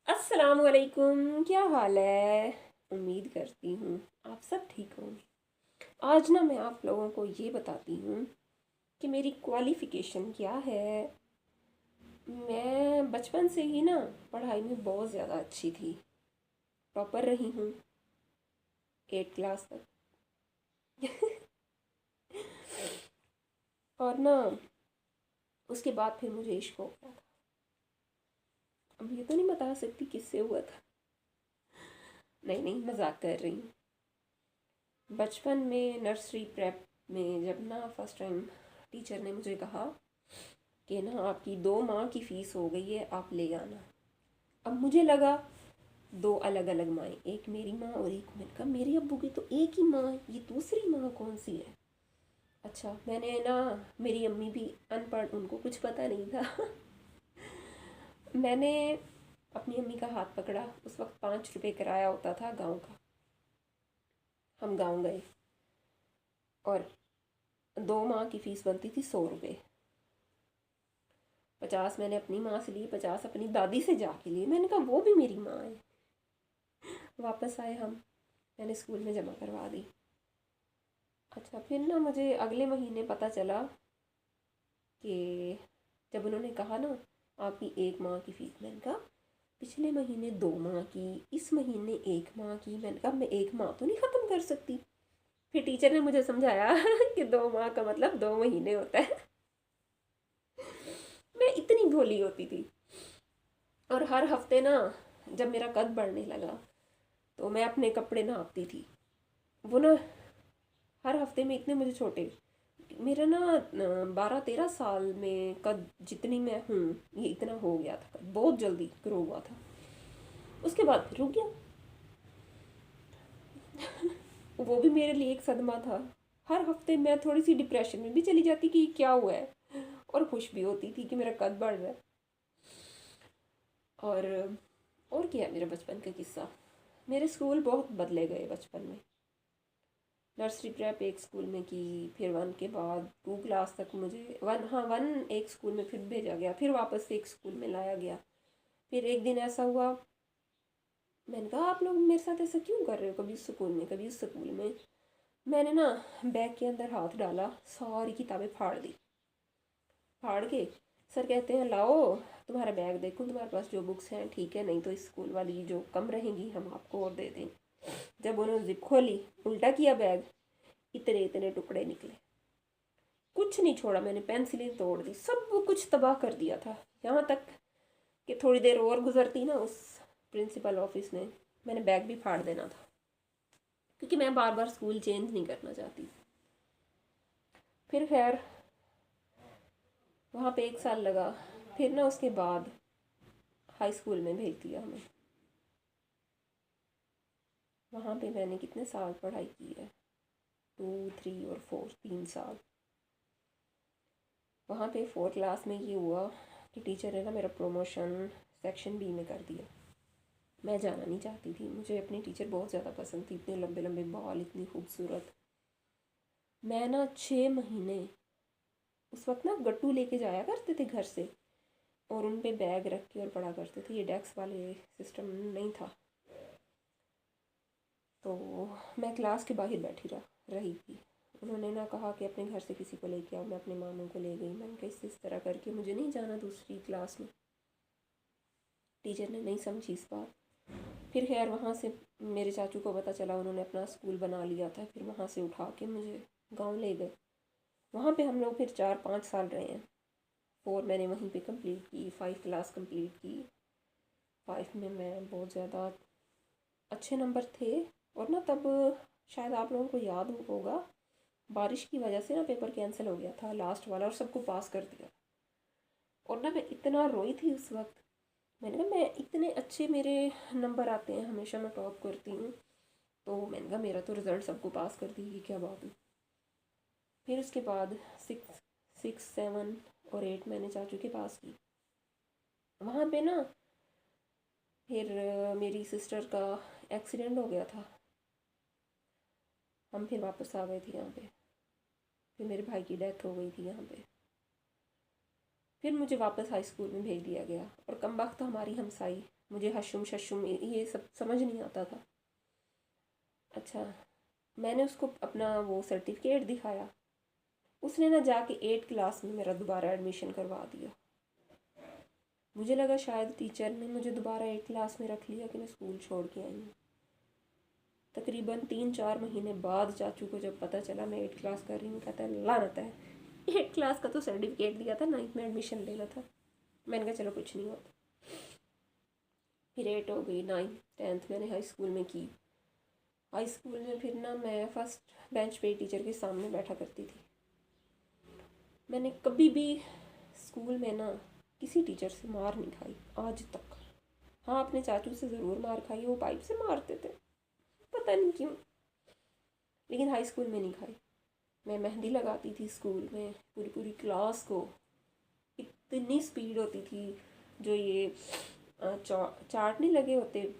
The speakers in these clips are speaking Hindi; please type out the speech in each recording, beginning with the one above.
अस्सलाम वालेकुम। क्या हाल है? उम्मीद करती हूँ आप सब ठीक होंगे। आज ना मैं आप लोगों को ये बताती हूँ कि मेरी क्वालिफ़िकेशन क्या है। मैं बचपन से ही ना पढ़ाई में बहुत ज़्यादा अच्छी थी। टॉपर रही हूँ 8 क्लास तक। और ना उसके बाद फिर मुझे इश्क हो गया था। अब ये तो नहीं बता सकती किससे हुआ था। नहीं नहीं, मजाक कर रही हूँ। बचपन में नर्सरी प्रेप में जब ना फर्स्ट टाइम टीचर ने मुझे कहा कि ना आपकी 2 माह की फ़ीस हो गई है, आप ले आना। अब मुझे लगा दो अलग अलग माएँ, एक मेरी माँ और एक मैंने कहा मेरे अब्बू की तो एक ही माँ है, ये दूसरी माँ कौन सी है। अच्छा, मैंने ना, मेरी अम्मी भी अनपढ़, उनको कुछ पता नहीं था। मैंने अपनी अम्मी का हाथ पकड़ा। उस वक्त 5 रुपये किराया होता था गांव का। हम गांव गए और 2 माह की फ़ीस बनती थी 100 रुपये। 50 मैंने अपनी माँ से लिए, 50 अपनी दादी से जाके लिए। मैंने कहा वो भी मेरी माँ है। वापस आए हम, मैंने स्कूल में जमा करवा दी। अच्छा, फिर ना मुझे अगले महीने पता चला कि जब उन्होंने कहा ना आपकी 1 माह की फ़ीस, मैंने कहा पिछले महीने 2 माह की, इस महीने 1 माह की। मैंने कहा मैं 1 माह तो नहीं ख़त्म कर सकती। फिर टीचर ने मुझे समझाया कि 2 माह का मतलब 2 महीने होता है। मैं इतनी भोली होती थी। और हर हफ्ते ना जब मेरा कद बढ़ने लगा तो मैं अपने कपड़े नापती थी। वो ना हर हफ्ते में इतने मुझे छोटे, मेरा ना 12-13 साल में कद जितनी मैं हूँ ये इतना हो गया था। कद बहुत जल्दी ग्रो हुआ था। उसके बाद फिर रुक गया। वो भी मेरे लिए एक सदमा था। हर हफ्ते मैं थोड़ी सी डिप्रेशन में भी चली जाती कि क्या हुआ है, और खुश भी होती थी कि मेरा कद बढ़ रहा है। और और क्या है मेरा बचपन का किस्सा। मेरे स्कूल बहुत बदले गए बचपन में। नर्सरी प्रेप एक स्कूल में की, फिर 1 के बाद 2 क्लास तक मुझे 1, हाँ 1 एक स्कूल में फिर भेजा गया, फिर वापस से एक स्कूल में लाया गया। फिर एक दिन ऐसा हुआ, मैंने कहा आप लोग मेरे साथ ऐसा क्यों कर रहे हो, कभी उस स्कूल में कभी उस स्कूल में। मैंने ना बैग के अंदर हाथ डाला, सारी किताबें फाड़ दी। फाड़ के सर कहते हैं लाओ तुम्हारा बैग देखो, तुम्हारे पास जो बुक्स हैं ठीक है, नहीं तो इस स्कूल वाली जो कम रहेंगी हम आपको और दे देंगे। जब उन्होंने जिप खोली, उल्टा किया बैग, इतने इतने टुकड़े निकले। कुछ नहीं छोड़ा मैंने, पेंसिलें तोड़ दी, सब वो कुछ तबाह कर दिया था। यहाँ तक कि थोड़ी देर और गुजरती ना उस प्रिंसिपल ऑफिस में, मैंने बैग भी फाड़ देना था, क्योंकि मैं बार बार स्कूल चेंज नहीं करना चाहती। फिर खैर वहाँ पे 1 साल लगा। फिर ना उसके बाद हाई स्कूल में भेज दिया हमें। वहाँ पे मैंने कितने साल पढ़ाई की है, 2, 3 और 4, 3 साल। वहाँ पे 4 क्लास में ये हुआ कि टीचर ने ना मेरा प्रमोशन सेक्शन बी में कर दिया। मैं जाना नहीं चाहती थी, मुझे अपनी टीचर बहुत ज़्यादा पसंद थी, इतने लंबे लंबे बाल, इतनी खूबसूरत। मैं ना 6 महीने उस वक्त ना गट्टू लेके जाया करते थे घर से, और उन पे बैग रख के और पढ़ा करते थे। ये डेस्क वाले सिस्टम नहीं था, तो मैं क्लास के बाहर बैठी रही थी। उन्होंने ना कहा कि अपने घर से किसी को लेके आओ, मैं अपने मामू को ले गई। मैंने कहा इस तरह करके मुझे नहीं जाना दूसरी क्लास में। टीचर ने नहीं समझी इस बात। फिर खैर वहाँ से मेरे चाचू को पता चला, उन्होंने अपना स्कूल बना लिया था। फिर वहाँ से उठा के मुझे गांव ले गए। वहाँ पे हम लोग फिर 4-5 साल रहे हैं। 4 मैंने वहीं पे कंप्लीट की, 5 क्लास कंप्लीट की। 5 में मैं बहुत ज़्यादा अच्छे नंबर थे। और ना तब शायद आप लोगों को याद होगा, बारिश की वजह से ना पेपर कैंसिल हो गया था लास्ट वाला, और सबको पास कर दिया। और ना मैं इतना रोई थी उस वक्त। मैंने कहा मैं इतने अच्छे मेरे नंबर आते हैं, हमेशा मैं टॉप करती हूँ, तो मैंने कहा मेरा तो रिज़ल्ट सबको पास कर दी, ये क्या बात हुई। फिर उसके बाद 6, 7 और 8 मैंने चाचू के पास की। वहाँ पे ना फिर मेरी सिस्टर का एक्सीडेंट हो गया था। हम फिर वापस आ गए थे यहाँ पे। फिर मेरे भाई की डेथ हो गई थी यहाँ पे। फिर मुझे वापस हाई स्कूल में भेज दिया गया, और कम वक्त हमारी हमसाई मुझे हशुम शशुम ये सब समझ नहीं आता था। अच्छा, मैंने उसको अपना वो सर्टिफिकेट दिखाया, उसने ना जाके 8 क्लास में मेरा दोबारा एडमिशन करवा दिया। मुझे लगा शायद टीचर ने मुझे दोबारा 8 क्लास में रख लिया कि मैं स्कूल छोड़ के आई हूँ। तकरीबन 3-4 महीने बाद चाचू को जब पता चला मैं 8 क्लास कर रही हूँ, कहता है लानत है, 8 क्लास का तो सर्टिफिकेट दिया था, 9th में एडमिशन लेना था। मैंने कहा चलो कुछ नहीं होता। फिर 8 हो गई, 9th 10th मैंने हाई स्कूल में की। हाई स्कूल में फिर ना मैं फर्स्ट बेंच पे टीचर के सामने बैठा करती थी। मैंने कभी भी स्कूल में ना किसी टीचर से मार नहीं खाई आज तक। हाँ, अपने चाचू से ज़रूर मार खाई, वो पाइप से मारते थे, पता नहीं क्यों, लेकिन हाई स्कूल में नहीं खाई। मैं मेहंदी लगाती थी स्कूल में, पूरी पूरी क्लास को, इतनी स्पीड होती थी। जो ये चार्ट नहीं लगे होते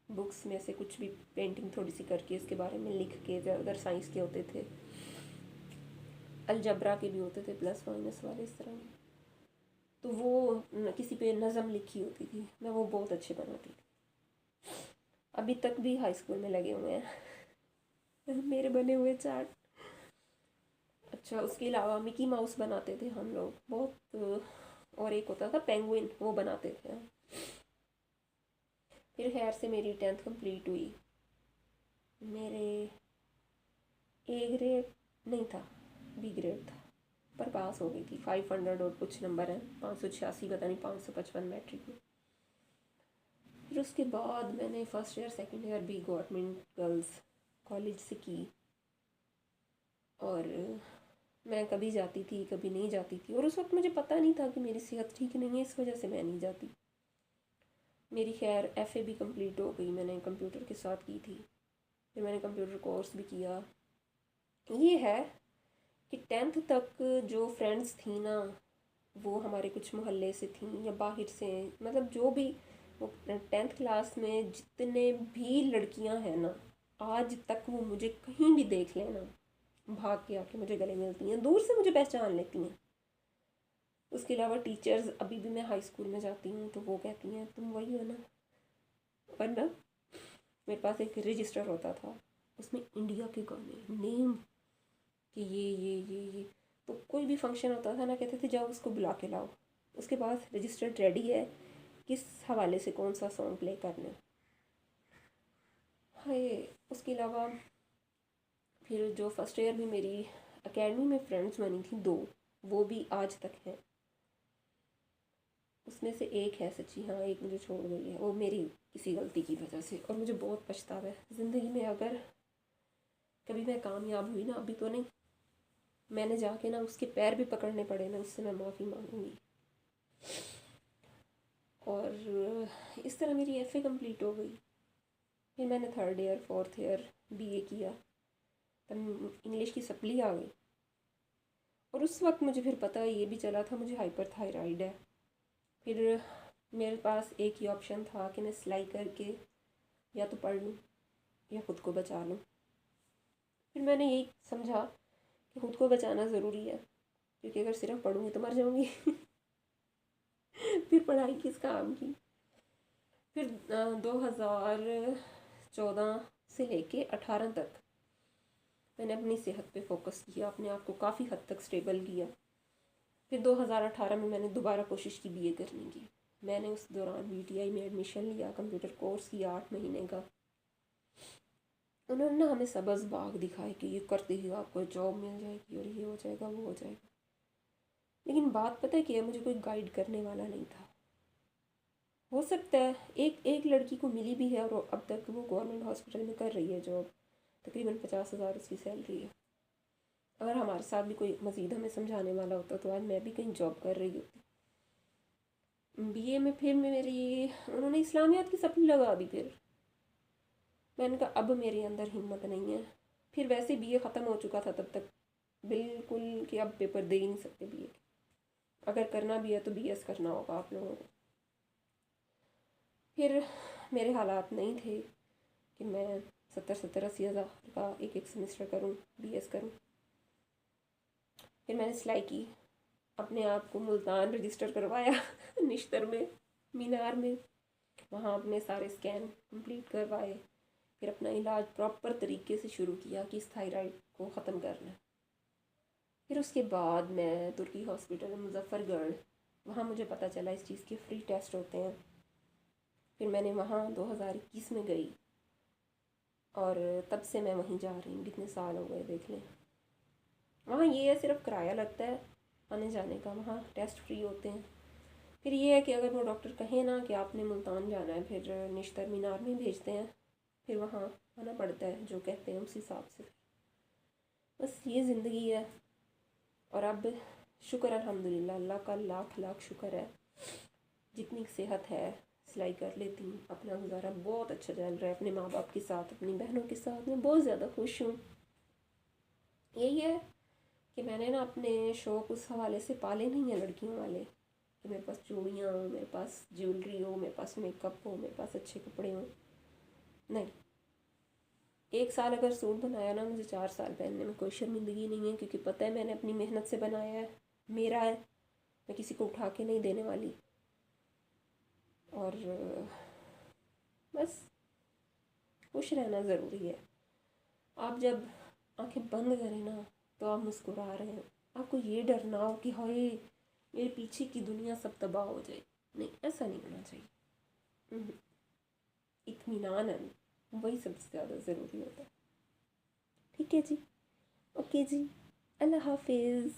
बुक्स में से, कुछ भी पेंटिंग थोड़ी सी करके इसके बारे में लिख के, ज़्यादातर साइंस के होते थे, अलजबरा के भी होते थे, प्लस माइनस वाले इस तरह के, तो वो किसी पे नज़म लिखी होती थी, मैं वो बहुत अच्छे बनाती थी। अभी तक भी हाई स्कूल में लगे हुए हैं मेरे बने हुए चार्ट। अच्छा, उसके अलावा मिकी माउस बनाते थे हम लोग बहुत, और एक होता था पेंगुइन, वो बनाते थे हम। फिर खैर से मेरी 10th कंप्लीट हुई। मेरे ए ग्रेड नहीं था, बी ग्रेड था, पर पास हो गई थी। 500 और कुछ नंबर है, 586 पता नहीं 555 मैट्रिक में। फिर उसके बाद मैंने फर्स्ट ईयर सेकंड ईयर भी गवर्नमेंट गर्ल्स कॉलेज से की, और मैं कभी जाती थी कभी नहीं जाती थी, और उस वक्त मुझे पता नहीं था कि मेरी सेहत ठीक नहीं है, इस वजह से मैं नहीं जाती। मेरी खैर एफ़ए भी कंप्लीट हो गई, मैंने कंप्यूटर के साथ की थी। फिर मैंने कंप्यूटर कोर्स भी किया। ये है कि 10th तक जो फ्रेंड्स थी ना, वो हमारे कुछ मोहल्ले से थी या बाहर से, मतलब जो भी, वो 10th क्लास में जितने भी लड़कियां हैं ना, आज तक वो मुझे कहीं भी देख लेना, भाग के आके मुझे गले मिलती हैं, दूर से मुझे पहचान लेती हैं। उसके अलावा टीचर्स, अभी भी मैं हाई स्कूल में जाती हूँ तो वो कहती हैं तुम वही हो ना। और ना मेरे पास एक रजिस्टर होता था, उसमें इंडिया के गाने, नेम, कि ये तो कोई भी फंक्शन होता था ना, कहते थे जाओ उसको बुला के लाओ, उसके पास रजिस्टर रेडी है, किस हवाले से कौन सा सॉन्ग प्ले करना है। हाय, उसके अलावा फिर जो फर्स्ट ईयर में मेरी एकेडमी में फ्रेंड्स बनी थी दो, वो भी आज तक हैं। उसमें से एक है सच्ची, हाँ, एक मुझे छोड़ गई है, वो मेरी किसी गलती की वजह से, और मुझे बहुत पछतावा है ज़िंदगी में। अगर कभी मैं कामयाब हुई ना, अभी तो नहीं, मैंने जाके ना उसके पैर भी पकड़ने पड़े ना, उससे मैं माफ़ी मांगूंगी। और इस तरह मेरी एफ़ए कंप्लीट हो गई। फिर मैंने third year fourth year BA किया, तब इंग्लिश की सप्ली आ गई, और उस वक्त मुझे फिर पता ये भी चला था मुझे हाइपर थायराइड है। फिर मेरे पास एक ही ऑप्शन था कि मैं सिलाई करके या तो पढ़ लूँ या खुद को बचा लूँ। फिर मैंने यही समझा कि खुद को बचाना ज़रूरी है, क्योंकि अगर सिर्फ पढ़ूँगी तो मर जाऊँगी फिर पढ़ाई किस काम की। फिर 2014 से लेके 18 तक मैंने अपनी सेहत पे फोकस किया, अपने आप को काफ़ी हद तक स्टेबल किया। फिर 2018 में मैंने दोबारा कोशिश की बीए करने की। मैंने उस दौरान वीटीआई में एडमिशन लिया, कंप्यूटर कोर्स किया 8 महीने का। उन्होंने ना हमें सबज बाग दिखाए कि ये करते ही आपको जॉब मिल जाएगी और ये हो जाएगा वो हो जाएगा, लेकिन बात पता है कि मुझे कोई गाइड करने वाला नहीं था। हो सकता है एक एक लड़की को मिली भी है और अब तक वो गवर्नमेंट हॉस्पिटल में कर रही है जॉब, तकरीबन 50,000 उसकी सैलरी है। अगर हमारे साथ भी कोई मज़ीद हमें समझाने वाला होता तो आज मैं भी कहीं जॉब कर रही होती। बीए में फिर मेरी, उन्होंने इस्लामियात की सप्ली लगा दी। फिर मैंने कहा अब मेरे अंदर हिम्मत नहीं है। फिर वैसे बीए ख़त्म हो चुका था तब तक, बिल्कुल कि अब पेपर दे ही नहीं सकते बीए के, अगर करना भी है तो बीएस करना होगा आप लोगों को। फिर मेरे हालात नहीं थे कि मैं 70-80 हज़ार का एक एक सेमेस्टर करूं, बीएस करूं। फिर मैंने सिलाई की, अपने आप को मुल्तान रजिस्टर करवाया निश्तर में, मीनार में, वहाँ अपने सारे स्कैन कंप्लीट करवाए, फिर अपना इलाज प्रॉपर तरीके से शुरू किया कि इस थायराइड को ख़त्म करना है। फिर उसके बाद मैं तुर्की हॉस्पिटल मुजफ्फरगढ़, वहाँ मुझे पता चला इस चीज़ के फ्री टेस्ट होते हैं। फिर मैंने वहाँ 2021 में गई और तब से मैं वहीं जा रही हूँ। कितने साल हो गए देख लें। वहाँ ये है सिर्फ किराया लगता है आने जाने का, वहाँ टेस्ट फ्री होते हैं। फिर ये है कि अगर वो डॉक्टर कहे ना कि आपने मुल्तान जाना है, फिर निश्तर मीनार में भेजते हैं, फिर वहाँ आना पड़ता है, जो कहते हैं उस हिसाब से। बस ये ज़िंदगी है। और अब शुक्र अल्हम्दुलिल्लाह, अल्लाह का लाख लाख शुक्र है, जितनी सेहत है सिलाई कर लेती हूँ, अपना गुजारा बहुत अच्छा चल रहा है अपने माँ बाप के साथ, अपनी बहनों के साथ। मैं बहुत ज़्यादा खुश हूँ। यही है कि मैंने ना अपने शौक़ उस हवाले से पाले नहीं हैं लड़कियों वाले, कि मेरे पास चूड़ियाँ हो, मेरे पास ज्वेलरी हो, मेरे पास मेकअप हो, मेरे पास अच्छे कपड़े हों। नहीं, एक साल अगर सूट बनाया ना, मुझे 4 साल पहनने में कोई शर्मिंदगी नहीं है, क्योंकि पता है मैंने अपनी मेहनत से बनाया है, मेरा है, मैं किसी को उठा के नहीं देने वाली। और बस खुश रहना ज़रूरी है। आप जब आंखें बंद करें ना, तो आप मुस्कुरा रहे हैं। आपको ये डर ना हो कि हाय मेरे पीछे की दुनिया सब तबाह हो जाए। नहीं, ऐसा नहीं होना चाहिए। इत्मीनान है, वही सबसे ज़्यादा ज़रूरी होता है। ठीक है जी, ओके जी, अल्लाह हाफिज़।